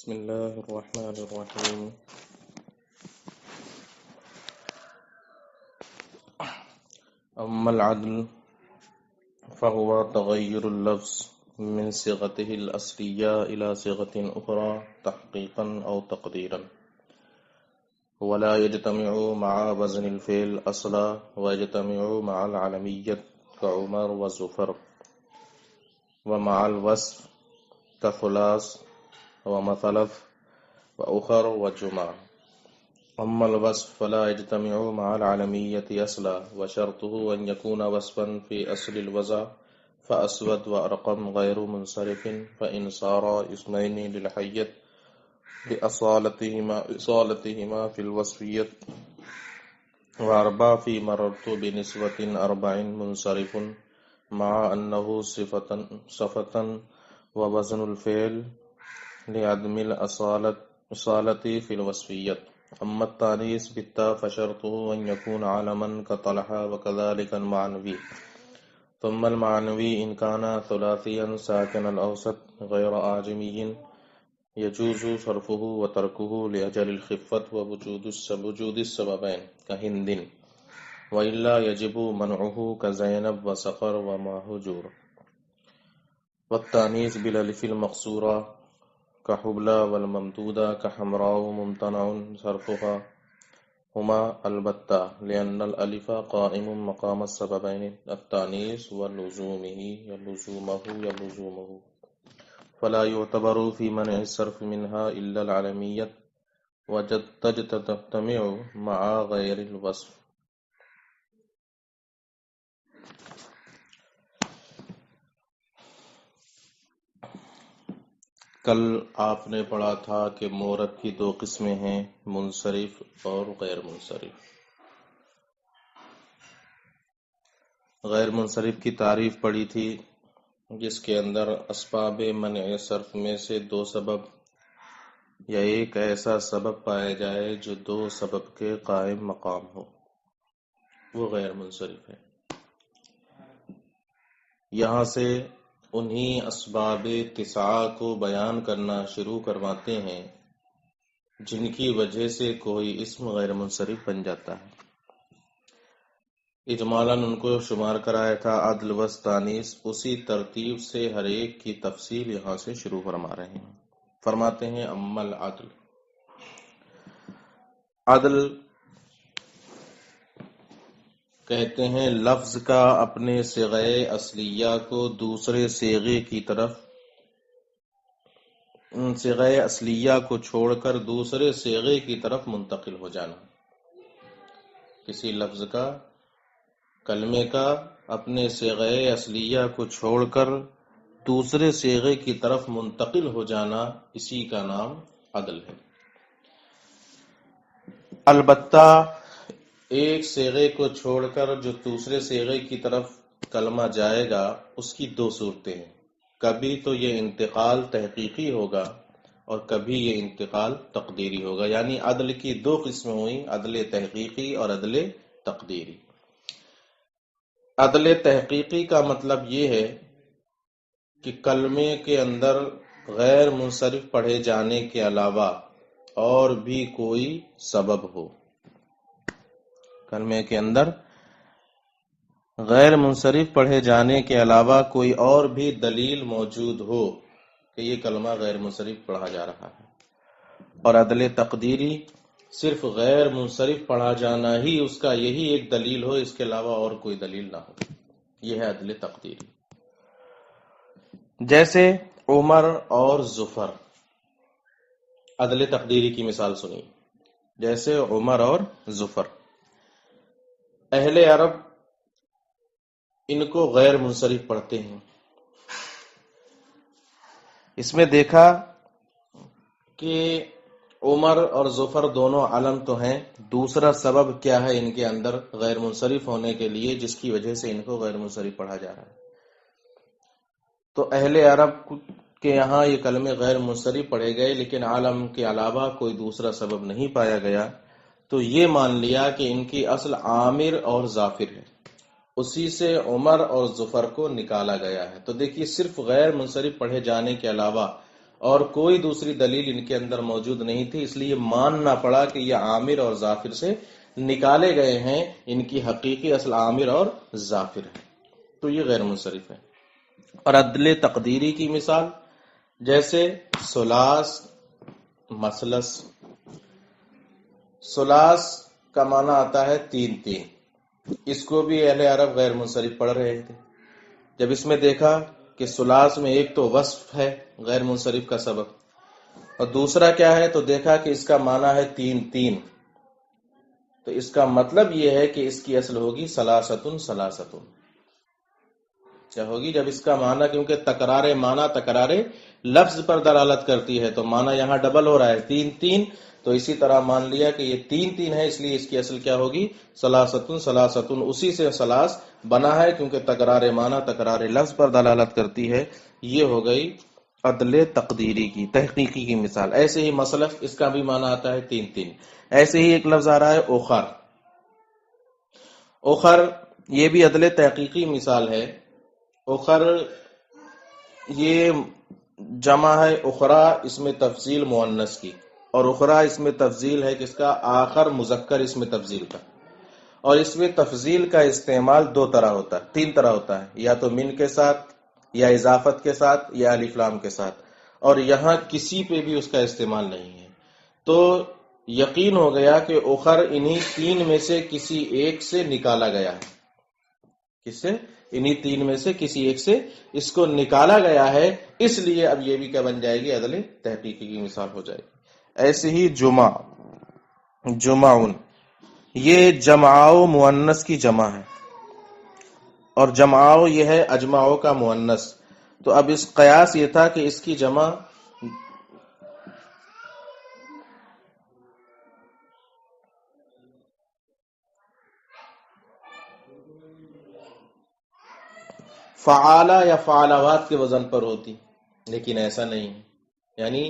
بسم الله الرحمن الرحيم. أما العدل فهو تغير اللفظ من صيغته الأصلية إلى صيغة أخرى تحقيقا أو تقديرا، ولا يجتمع مع وزن الفعل أصلا ويجتمع مع العلمية كعمر وزفر، ومع الوصف كثلاث ومثلث وأخر وجمع. أما الوصف فلا يجتمع مع العلمية أصلا، وشرطه أن يكون وصفا في أصل الوضع فأسود وأرقم غير منصرف، فإن صار اسمين للحية لأصالتهما في الوصفية، وأربع في مررت بنسبة أربع منصرف، مع أنه صفة ووزن الفعل لعدم الأصالة في الوصفية. أما التانيث بالتاء فشرطه أن يكون علما كطلحة، وكذلك المعنوي. ثم المعنوي إن كان ثلاثيا ساكن الأوسط غير أعجمي يجوز صرفه وتركه لأجل الخفة ووجود السببين كهند، وإلا يجب منعه كزينب وصخر ومهجور. والتانيث بالألف المقصورة كحبلى والممدودة كحمراء ممتنع صرفها هما البتة، لأن الألف قائم مقام السببين التانيث ولزومه، فلا يعتبر في منع الصرف منها إلا العلمية، وتجتمع مع غير الوصف. کل آپ نے پڑھا تھا کہ مورب کی دو قسمیں ہیں، منصرف اور غیر منصرف. غیر منصرف کی تعریف پڑھی تھی، جس کے اندر اسباب منع صرف میں سے دو سبب یا ایک ایسا سبب پائے جائے جو دو سبب کے قائم مقام ہو، وہ غیر منصرف ہے. یہاں سے انہی اسباب تسعہ کو بیان کرنا شروع کرواتے ہیں جن کی وجہ سے کوئی اسم غیر منصرف بن جاتا ہے. اجمالاً ان کو شمار کرایا تھا عدل و تانیث، اسی ترتیب سے ہر ایک کی تفصیل یہاں سے شروع فرما رہے ہیں. فرماتے ہیں اما العدل، عدل کہتے ہیں لفظ کا اپنے صیغہ اصلیہ کو دوسرے صیغے کی طرف صیغہ اصلیہ کو چھوڑ کر دوسرے صیغے کی طرف منتقل ہو جانا. کسی لفظ کا، کلمے کا اپنے صیغہ اصلیہ کو چھوڑ کر دوسرے صیغے کی طرف منتقل ہو جانا، اسی کا نام عدل ہے. البتہ ایک صیغے کو چھوڑ کر جو دوسرے صیغے کی طرف کلمہ جائے گا، اس کی دو صورتیں ہیں. کبھی تو یہ انتقال تحقیقی ہوگا اور کبھی یہ انتقال تقدیری ہوگا. یعنی عدل کی دو قسمیں ہوئیں، عدل تحقیقی اور عدل تقدیری. عدل تحقیقی کا مطلب یہ ہے کہ کلمے کے اندر غیر منصرف پڑھے جانے کے علاوہ اور بھی کوئی سبب ہو. کلمے کے اندر غیر منصرف پڑھے جانے کے علاوہ کوئی اور بھی دلیل موجود ہو کہ یہ کلمہ غیر منصرف پڑھا جا رہا ہے. اور عدل تقدیری صرف غیر منصرف پڑھا جانا ہی اس کا یہی ایک دلیل ہو، اس کے علاوہ اور کوئی دلیل نہ ہو. یہ ہے عدل تقدیری. جیسے عمر اور ظفر، عدل تقدیری کی مثال سنی. جیسے عمر اور ظفر، اہل عرب ان کو غیر منصرف پڑھتے ہیں. اس میں دیکھا کہ عمر اور ظفر دونوں علم تو ہیں، دوسرا سبب کیا ہے ان کے اندر غیر منصرف ہونے کے لیے، جس کی وجہ سے ان کو غیر منصرف پڑھا جا رہا ہے. تو اہل عرب کے یہاں یہ کلمے غیر منصرف پڑھے گئے، لیکن علم کے علاوہ کوئی دوسرا سبب نہیں پایا گیا، تو یہ مان لیا کہ ان کی اصل عامر اور ظافر ہے، اسی سے عمر اور ظفر کو نکالا گیا ہے. تو دیکھیے صرف غیر منصرف پڑھے جانے کے علاوہ اور کوئی دوسری دلیل ان کے اندر موجود نہیں تھی، اس لیے ماننا پڑا کہ یہ عامر اور ظافر سے نکالے گئے ہیں، ان کی حقیقی اصل عامر اور ظافر ہے، تو یہ غیر منصرف ہے۔ اور عدل تقدیری کی مثال جیسے ثلاث، مثلث۔ ثلاث کا معنی آتا ہے تین تین، اس کو بھی اہل عرب غیر منصرف پڑھ رہے تھے۔ جب اس میں دیکھا کہ ثلاث میں ایک تو وصف ہے غیر منصرف کا سبب، اور دوسرا کیا ہے، تو دیکھا کہ اس کا معنی ہے تین تین، تو اس کا مطلب یہ ہے کہ اس کی اصل ہوگی ثلاثتن ثلاثتن، کیا ہوگی؟ جب اس کا معنی، کیونکہ تکرار معنی تکرار لفظ پر دلالت کرتی ہے، تو معنی یہاں ڈبل ہو رہا ہے تین تین، تو اسی طرح مان لیا کہ یہ تین تین ہے، اس لیے اس کی اصل کیا ہوگی؟ ثلاثتن ثلاثتن، اسی سے ثلاث بنا ہے، کیونکہ تکرار معنی تکرار لفظ پر دلالت کرتی ہے۔ یہ ہو گئی عدل تقدیری کی، تحقیقی کی مثال۔ ایسے ہی مثلث، اس کا بھی معنی آتا ہے تین تین۔ ایسے ہی ایک لفظ آ رہا ہے اخر۔ اخر یہ بھی عدل تحقیقی مثال ہے۔ اخر یہ جمع ہے اخرا، اس میں تفضیل مؤنث کی، اور اخرا اس میں تفضیل ہے کس کا؟ آخر مذکر اس میں تفضیل کا۔ اور اس میں تفضیل کا استعمال دو طرح ہوتا ہے، تین طرح ہوتا ہے، یا تو من کے ساتھ، یا اضافت کے ساتھ، یا الف لام کے ساتھ، اور یہاں کسی پہ بھی اس کا استعمال نہیں ہے۔ تو یقین ہو گیا کہ اخر انہی تین میں سے کسی ایک سے نکالا گیا ہے۔ کس سے؟ انہی تین میں سے کسی ایک سے اس کو نکالا گیا ہے، اس لیے اب یہ بھی کیا بن جائے گی؟ عدل تحقیقی کی مثال ہو جائے گی۔ ایسے ہی جمع، جمعون، یہ جمعاؤ مؤنث کی جمع ہے، اور جمعاؤ یہ ہے اجماعوں کا مؤنث۔ تو اب اس قیاس یہ تھا کہ اس کی جمع فعالہ یا فعالوات کے وزن پر ہوتی، لیکن ایسا نہیں ہے، یعنی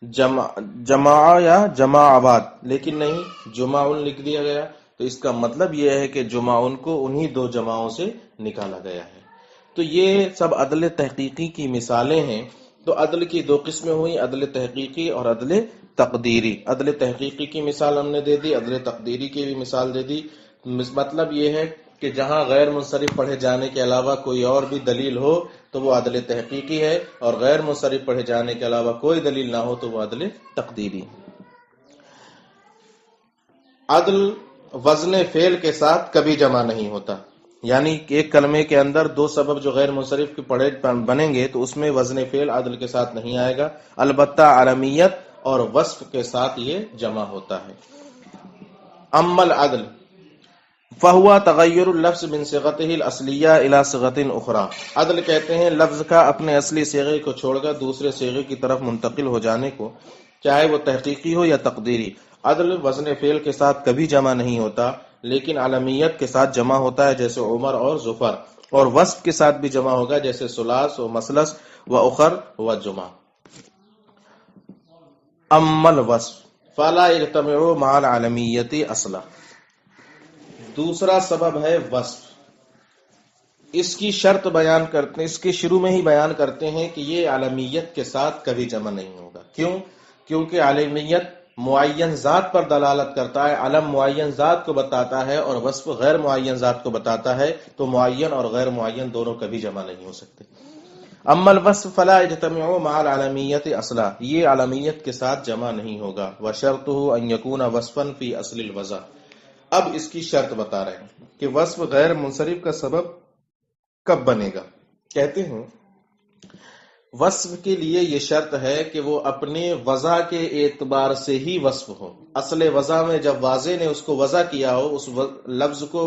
جمع یا جماعات، لیکن نہیں، جمعون لکھ دیا گیا، تو اس کا مطلب یہ ہے کہ جمعون کو انہی دو جماعوں سے نکالا گیا ہے۔ تو یہ سب عدل تحقیقی کی مثالیں ہیں۔ تو عدل کی دو قسمیں ہوئی، عدل تحقیقی اور عدل تقدیری۔ عدل تحقیقی کی مثال ہم نے دے دی، عدل تقدیری کی بھی مثال دے دی۔ مطلب یہ ہے کہ جہاں غیر منصرف پڑھے جانے کے علاوہ کوئی اور بھی دلیل ہو تو وہ عدل تحقیقی ہے، اور غیر منصرف پڑھے جانے کے علاوہ کوئی دلیل نہ ہو تو وہ عدل تقدیری۔ عدل وزن فعل کے ساتھ کبھی جمع نہیں ہوتا، یعنی ایک کلمے کے اندر دو سبب جو غیر منصرف کے پڑھے بنیں گے تو اس میں وزن فعل عدل کے ساتھ نہیں آئے گا، البتہ علمیت اور وصف کے ساتھ یہ جمع ہوتا ہے۔ اما العدل فہو تغیر اللفظ من صیغته الاصلیہ الی صیغۃ اخری۔ عدل کہتے ہیں لفظ کا اپنے اصلی صیغے کو چھوڑ کر دوسرے صیغے کی طرف منتقل ہو جانے کو، چاہے وہ تحقیقی ہو یا تقدیری۔ عدل وزن فعل کے ساتھ کبھی جمع نہیں ہوتا، لیکن علمیت کے ساتھ جمع ہوتا ہے، جیسے عمر اور ظفر، اور وصف کے ساتھ بھی جمع ہوگا، جیسے ثلاث و مثلث و اخر و جمع۔ اما الوصف فلا یجتمع مع العلمیت اصلا۔ دوسرا سبب ہے وصف۔ اس کی شرط بیان کرتے ہیں، اس کے شروع میں ہی بیان کرتے ہیں کہ یہ علمیت کے ساتھ کبھی جمع نہیں ہوگا۔ کیوں؟ کیونکہ علمیت معین ذات پر دلالت کرتا ہے، علم معین ذات کو بتاتا ہے، اور وصف غیر معین ذات کو بتاتا ہے، تو معین اور غیر معین دونوں کبھی جمع نہیں ہو سکتے۔ اما الوصف فلا یجتمع مع العلمیت اصلا، یہ علمیت کے ساتھ جمع نہیں ہوگا۔ وشرطه ان یکون وصفا فی اصل الوضع۔ اب اس کی شرط بتا رہے ہیں کہ وصف غیر منصرف کا سبب کب بنے گا۔ کہتے ہیں وصف کے لیے یہ شرط ہے کہ وہ اپنے وضع کے اعتبار سے ہی وصف ہو۔ اصل وضع میں جب واضح نے اس کو وضع کیا ہو، اس لفظ کو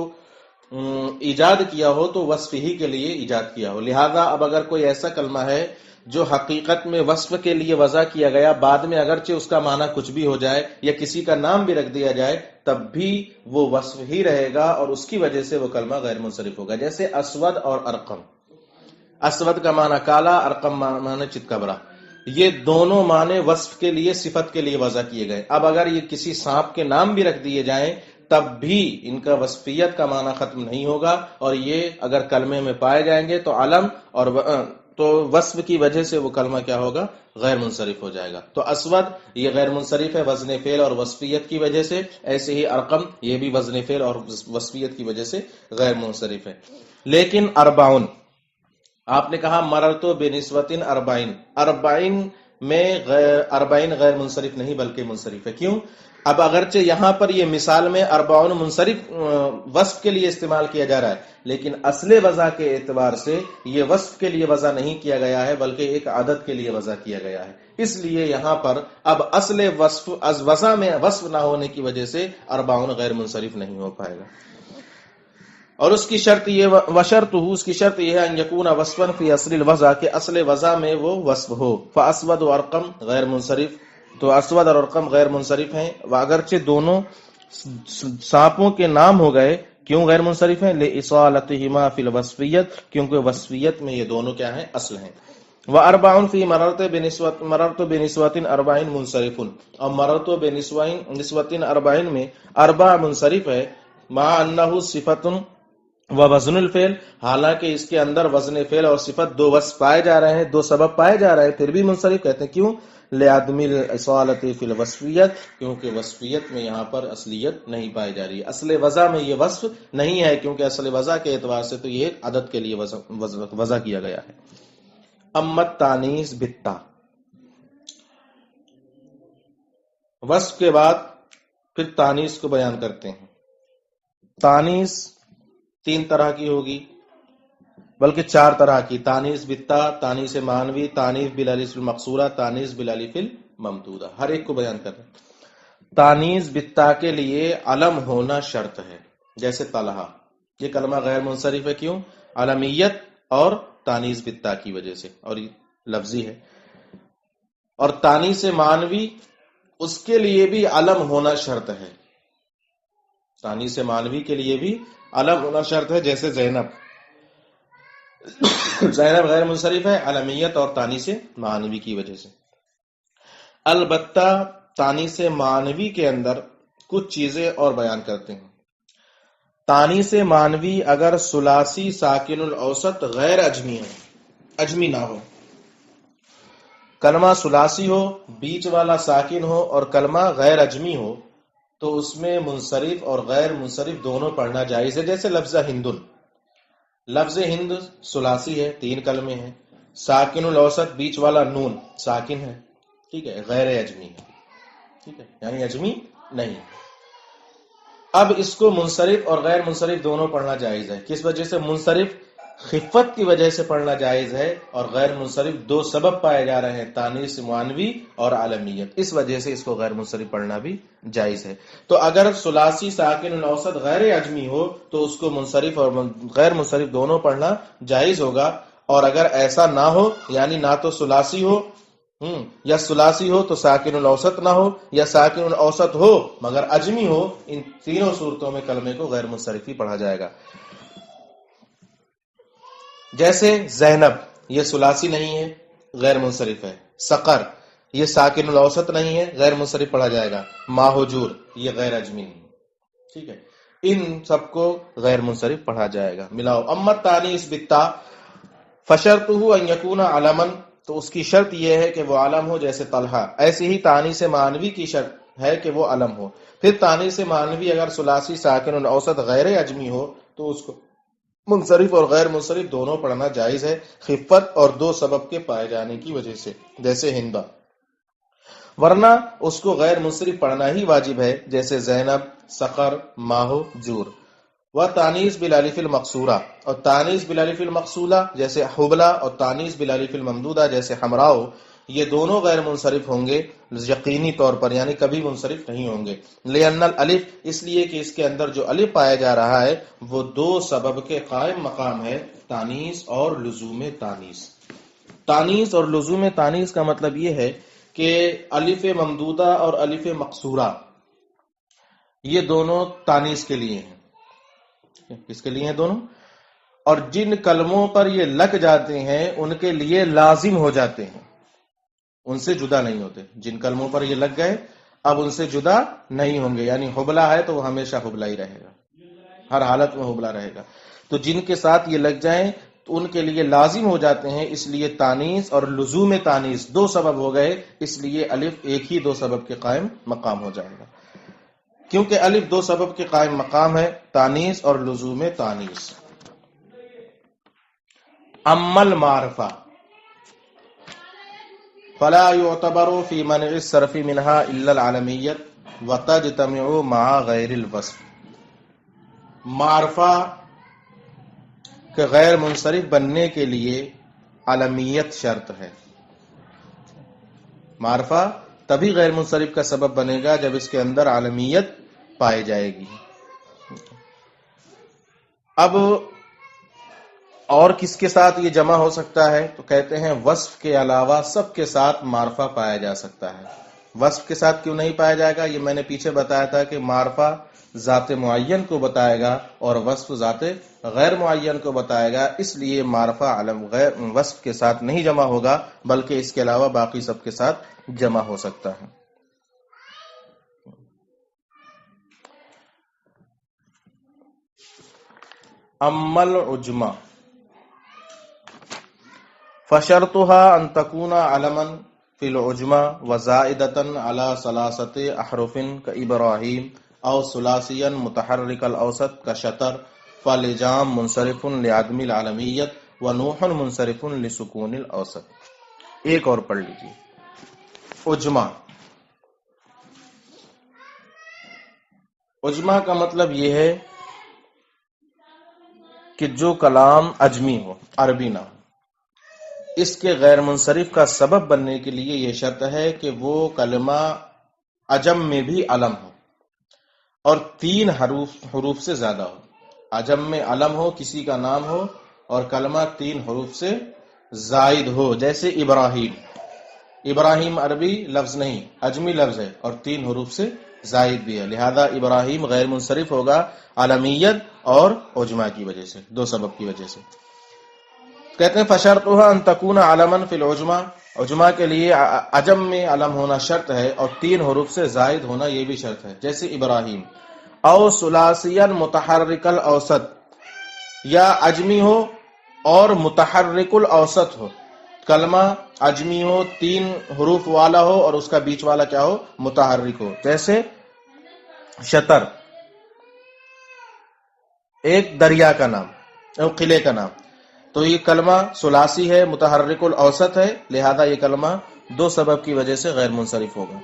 ایجاد کیا ہو، تو وصف ہی کے لیے ایجاد کیا ہو۔ لہذا اب اگر کوئی ایسا کلمہ ہے جو حقیقت میں وصف کے لیے وضع کیا گیا، بعد میں اگرچہ اس کا معنی کچھ بھی ہو جائے یا کسی کا نام بھی رکھ دیا جائے، تب بھی وہ وصف ہی رہے گا، اور اس کی وجہ سے وہ کلمہ غیر منصرف ہوگا۔ جیسے اسود اور ارقم۔ اسود کا معنی کالا، ارقم معنی چتکبرا، یہ دونوں معنی وصف کے لیے، صفت کے لیے وضع کیے گئے۔ اب اگر یہ کسی سانپ کے نام بھی رکھ دیے جائیں تب بھی ان کا وصفیت کا معنی ختم نہیں ہوگا، اور یہ اگر کلمے میں پائے جائیں گے تو علم اور تو وصف کی وجہ سے وہ کلمہ کیا ہوگا؟ غیر منصرف ہو جائے گا. تو اسود یہ غیر منصرف ہے وزن فعل اور وصفیت کی وجہ سے، ایسے ہی ارقم یہ بھی وزن فعل اور وصفیت کی وجہ سے غیر منصرف ہے. لیکن اربعون، آپ نے کہا مررتو بنسبتن اربعین، اربعین میں اربعین غیر منصرف نہیں بلکہ منصرف ہے. کیوں؟ اب اگرچہ یہاں پر یہ مثال میں اربعون منصرف وصف کے لیے استعمال کیا جا رہا ہے، لیکن اصل وضع کے اعتبار سے یہ وصف کے لیے وضع نہیں کیا گیا ہے بلکہ ایک عدد کے لیے وضع کیا گیا ہے. اس لیے یہاں پر اب اصل وصف از وضع میں وصف نہ ہونے کی وجہ سے اربعون غیر منصرف نہیں ہو پائے گا. اور اس کی شرط یہ اس کی شرط یہ ہے ان یکون وصفا فی اصل الوضع، کہ اصل وضع میں وہ وصف ہو. فاسود و ارقم غیر منصرف، تو اسود اور ارقم غیر منصرف ہیں، اگرچہ دونوں سانپوں کے نام ہو گئے. کیوں غیر منصرف ہیں؟ لإصالتهما فی الوصفیت، کیونکہ وصفیت میں یہ دونوں کیا ہیں؟ اصل ہیں. واربع فی مررت بنسوۃ اربعین منصرف، اور مررت بنسوۃ اربعین میں اربع منصرف ہے. مع انہ صفۃ ووزن الفعل، حالانکہ اس کے اندر وزن فعل اور صفت دو وصف پائے جا رہے ہیں، دو سبب پائے جا رہے ہیں، پھر بھی منصرف کہتے ہیں. کیوں؟ لعدم الاصالۃ فی الوصفیت، کیونکہ وصفیت میں یہاں پر اصلیت نہیں پائی جا رہی. اصل وضع میں یہ وصف نہیں ہے، کیونکہ اصل وضع کے اعتبار سے تو یہ عدد کے لیے وضع کیا گیا ہے. امت تانیث بالتا، وصف کے بعد پھر تانیث کو بیان کرتے ہیں. تانیث تین طرح کی ہوگی، بلکہ چار طرح کی. تانیث بالتا، تانیث معنوی، تانیث بالالف المقصورہ، تانیث بالالف الممدودہ. ہر ایک کو بیان کر رہے ہیں. تانیث بالتا کے لیے علم ہونا شرط ہے، جیسے طلحہ، یہ کلمہ غیر منصرف ہے. کیوں؟ علمیت اور تانیث بالتا کی وجہ سے، اور یہ لفظی ہے. اور تانیث معنوی اس کے لیے بھی علم ہونا شرط ہے. تانیث معنوی کے لیے بھی علم ہونا شرط ہے، جیسے زینب. زینب غیر منصرف ہے علمیت اور تانیث معنوی کی وجہ سے. البتہ تانیث معنوی کے اندر کچھ چیزیں اور بیان کرتے ہیں. تانیث معنوی اگر ثلاثی ساکن الاوسط غیر اجمی ہے، اجمی نہ ہو، کلمہ ثلاثی ہو، بیچ والا ساکن ہو اور کلمہ غیر اجمی ہو، تو اس میں منصرف اور غیر منصرف دونوں پڑھنا جائز ہے. جیسے لفظ ہندن، لفظ ہند ثلاثی ہے، تین کلمے ہیں. ساکن الاوسط بیچ والا نون ساکن ہے، ٹھیک ہے، غیر اجمی ہے، ٹھیک ہے، یعنی اجمی نہیں. اب اس کو منصرف اور غیر منصرف دونوں پڑھنا جائز ہے. کس وجہ سے؟ منصرف خفت کی وجہ سے پڑھنا جائز ہے، اور غیر منصرف دو سبب پائے جا رہے ہیں، تانیث معنوی اور عالمیت، اس وجہ سے اس کو غیر منصرف پڑھنا بھی جائز ہے. تو اگر ثلاثی ساکن الاوسط غیر اجمی ہو تو اس کو منصرف اور غیر منصرف دونوں پڑھنا جائز ہوگا. اور اگر ایسا نہ ہو، یعنی نہ تو ثلاثی ہو یا ثلاثی ہو تو ساکن الاوسط نہ ہو، یا ساکن الاوسط ہو مگر اجمی ہو، ان تینوں صورتوں میں کلمے کو غیر منصرف ہی پڑھا جائے گا. جیسے زینب، یہ ثلاثی نہیں ہے، غیر منصرف ہے. سقر، یہ ساکن الاوسط نہیں ہے، غیر منصرف پڑھا جائے گا. ماہجور، یہ غیر اجمی نہیں، ٹھیک ہے، ان سب کو غیر منصرف پڑھا جائے گا. ملاؤ. امت تانیث بالتا فشرطہ ان یکون علما، تو اس کی شرط یہ ہے کہ وہ علم ہو، جیسے طلحہ. ایسے ہی تانیث معنوی کی شرط ہے کہ وہ علم ہو. پھر تانیث معنوی اگر ثلاثی ساکن الاوسط غیر اجمی ہو تو اس کو منصرف اور غیر منصرف دونوں پڑھنا جائز ہے، خفت اور دو سبب کے پائے جانے کی وجہ سے، جیسے ہندا. ورنہ اس کو غیر منصرف پڑھنا ہی واجب ہے، جیسے زینب، سقر، ماہو، جور. و تانیث بالالف المقصورہ، اور تانیث بالالف المقصورہ جیسے حبلہ، اور تانیث بالالف الممدودہ جیسے حمراء، یہ دونوں غیر منصرف ہوں گے یقینی طور پر، یعنی کبھی منصرف نہیں ہوں گے. لأن الالف، اس لیے کہ اس کے اندر جو الف پایا جا رہا ہے وہ دو سبب کے قائم مقام ہے، تانیث اور لزوم تانیث. تانیث اور لزوم تانیث کا مطلب یہ ہے کہ الف ممدودہ اور الف مقصورہ یہ دونوں تانیث کے لیے ہیں. کس کے لیے ہیں دونوں؟ اور جن کلموں پر یہ لگ جاتے ہیں ان کے لیے لازم ہو جاتے ہیں، ان سے جدا نہیں ہوتے. جن کلموں پر یہ لگ گئے اب ان سے جدا نہیں ہوں گے. یعنی حبلہ ہے تو وہ ہمیشہ حبلہ ہی رہے گا، ہر حالت میں حبلہ رہے گا. تو جن کے ساتھ یہ لگ جائیں تو ان کے لیے لازم ہو جاتے ہیں، اس لیے تانیث اور لزوم تانیث دو سبب ہو گئے، اس لیے الف ایک ہی دو سبب کے قائم مقام ہو جائے گا، کیونکہ الف دو سبب کے قائم مقام ہے، تانیث اور لزوم تانیث۔ اما المعرفہ فلا يعتبر في منع الصرف منها الا العلمیت وتجتمع مع غیر الوصف۔ معرفہ کہ غیر منصرف بننے کے لیے علمیت شرط ہے۔ معرفہ تبھی غیر منصرف کا سبب بنے گا جب اس کے اندر علمیت پائی جائے گی۔ اب اور کس کے ساتھ یہ جمع ہو سکتا ہے؟ تو کہتے ہیں وصف کے علاوہ سب کے ساتھ معرفہ پایا جا سکتا ہے۔ وصف کے ساتھ کیوں نہیں پایا جائے گا؟ یہ میں نے پیچھے بتایا تھا کہ معرفہ ذات معین کو بتائے گا اور وصف ذات غیر معین کو بتائے گا، اس لیے معرفہ غیر وصف کے ساتھ نہیں جمع ہوگا، بلکہ اس کے علاوہ باقی سب کے ساتھ جمع ہو سکتا ہے۔ اما العجمہ فشرطها ان تكون علما في العجمة وزائدة على ثلاثة احرف كإبراهيم او ثلاثيا متحرك الاوسط كشطر فلجام منصرف لعدم العلمیت ونوح منصرف لسکون الاوسط۔ ایک اور پڑھ لیجیے۔ عجمہ، عجمہ کا مطلب یہ ہے کہ جو کلام عجمی ہو، عربی نہ ہو، اس کے غیر منصرف کا سبب بننے کے لیے یہ شرط ہے کہ وہ کلمہ عجم میں بھی علم ہو اور 3 حروف سے زیادہ ہو۔ عجم میں علم ہو، کسی کا نام ہو، اور کلمہ 3 حروف سے زائد ہو، جیسے ابراہیم۔ ابراہیم عربی لفظ نہیں، عجمی لفظ ہے اور 3 حروف سے زائد بھی ہے، لہذا ابراہیم غیر منصرف ہوگا علمیت اور عجمہ کی وجہ سے، 2 سبب کی وجہ سے۔ کہتے ہیں فشرطها ان تكون علما في العجمہ، عجمہ کے لیے عجم میں علم ہونا شرط ہے اور 3 حروف سے زائد ہونا یہ بھی شرط ہے، جیسے ابراہیم۔ او ثلاثیا متحرک الاوسط، یا عجمی ہو اور متحرک الاوسط ہو، کلمہ عجمی ہو، 3 حروف والا ہو اور اس کا بیچ والا کیا ہو؟ متحرک ہو، جیسے شطر، ایک دریا کا نام، ایک قلعے کا نام، تو یہ کلمہ ثلاثی ہے، متحرک الاوسط ہے، لہذا یہ کلمہ 2 سبب کی وجہ سے غیر منصرف ہوگا۔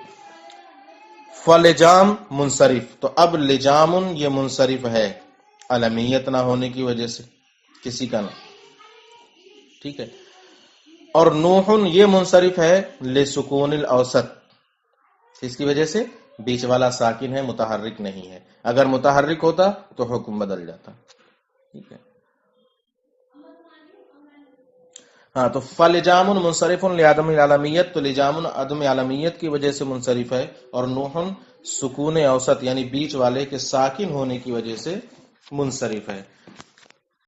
فلجام منصرف، تو اب لجام یہ منصرف ہے علمیت نہ ہونے کی وجہ سے، کسی کا نہ، ٹھیک ہے۔ اور نوح یہ منصرف ہے لسکون الاوسط، اس کی وجہ سے بیچ والا ساکن ہے، متحرک نہیں ہے، اگر متحرک ہوتا تو حکم بدل جاتا، ٹھیک ہے۔ ہاں، تو فلجام منصرف لعدم العلمیت، تو لجام عدم علمیت کی وجہ سے منصرف ہے، اور نوح سکون اوسط یعنی بیچ والے کے ساکن ہونے کی وجہ سے منصرف ہے۔